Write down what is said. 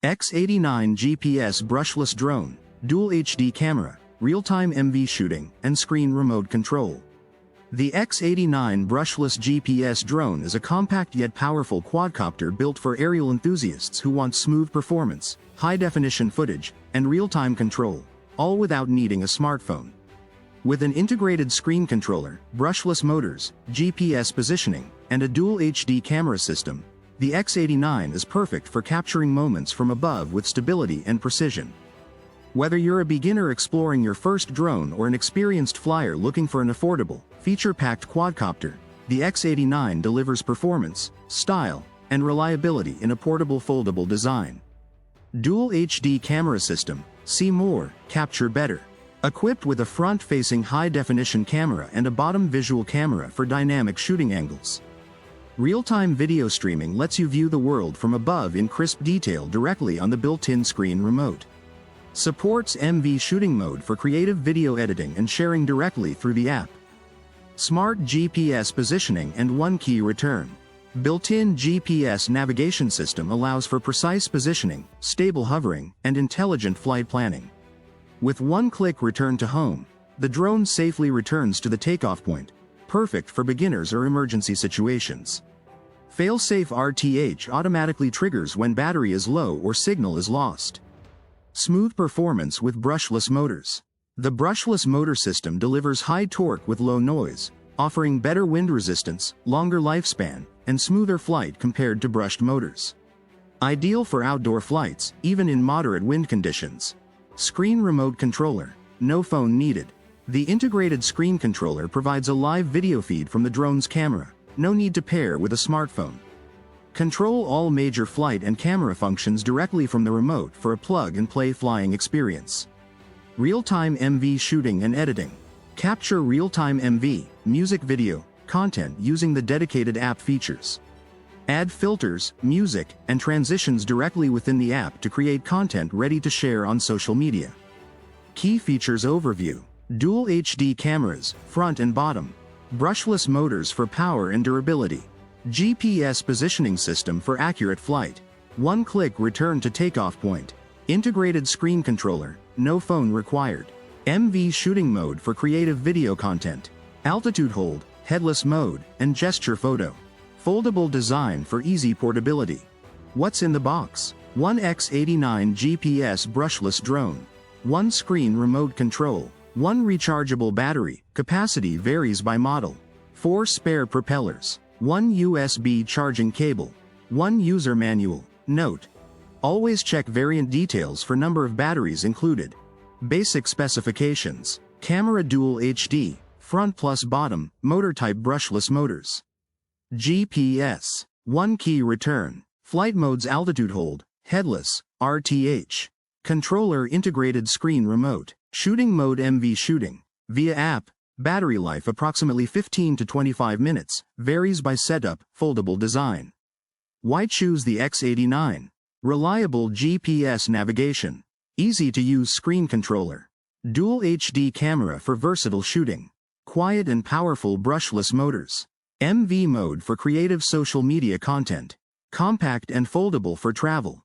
X89 GPS Brushless Drone, Dual HD Camera, Real-Time MV Shooting, and Screen Remote Control. The X89 Brushless GPS Drone is a compact yet powerful quadcopter built for aerial enthusiasts who want smooth performance, high-definition footage, and real-time control, all without needing a smartphone. With an integrated screen controller, brushless motors, GPS positioning, and a dual HD camera system, the X89 is perfect for capturing moments from above with stability and precision. Whether you're a beginner exploring your first drone or an experienced flyer looking for an affordable, feature-packed quadcopter, the X89 delivers performance, style, and reliability in a portable foldable design. Dual HD camera system, see more, capture better. Equipped with a front-facing high-definition camera and a bottom visual camera for dynamic shooting angles. Real-time video streaming lets you view the world from above in crisp detail directly on the built-in screen remote. Supports MV shooting mode for creative video editing and sharing directly through the app. Smart GPS positioning and one-key return. Built-in GPS navigation system allows for precise positioning, stable hovering, and intelligent flight planning. With one-click return to home, the drone safely returns to the takeoff point, perfect for beginners or emergency situations. Fail-safe RTH automatically triggers when battery is low or signal is lost. Smooth performance with brushless motors. The brushless motor system delivers high torque with low noise, offering better wind resistance, longer lifespan, and smoother flight compared to brushed motors. Ideal for outdoor flights, even in moderate wind conditions. Screen remote controller, no phone needed. The integrated screen controller provides a live video feed from the drone's camera, no need to pair with a smartphone. Control all major flight and camera functions directly from the remote for a plug-and-play flying experience. Real-time MV shooting and editing. Capture real-time MV, music video, content using the dedicated app features. Add filters, music, and transitions directly within the app to create content ready to share on social media. Key features overview. Dual HD cameras, front and bottom. Brushless motors for power and durability. GPS positioning system for accurate flight. One-click return to takeoff point. Integrated screen controller, no phone required. MV shooting mode for creative video content. Altitude hold, headless mode, and gesture photo. Foldable design for easy portability. What's in the box? One X89 GPS brushless drone. One screen remote control. One rechargeable battery, capacity varies by model. 4 spare propellers. 1 USB charging cable. 1 user manual. Note: always check variant details for number of batteries included. Basic specifications. Camera dual HD, front plus bottom, motor type brushless motors. GPS. One key return. Flight modes altitude hold, headless, RTH. Controller integrated screen remote. Shooting mode MV shooting. Via app. Battery life approximately 15 to 25 minutes, varies by setup, foldable design. Why choose the X89? Reliable GPS navigation. Easy to use screen controller. Dual HD camera for versatile shooting. Quiet and powerful brushless motors. MV mode for creative social media content. Compact and foldable for travel.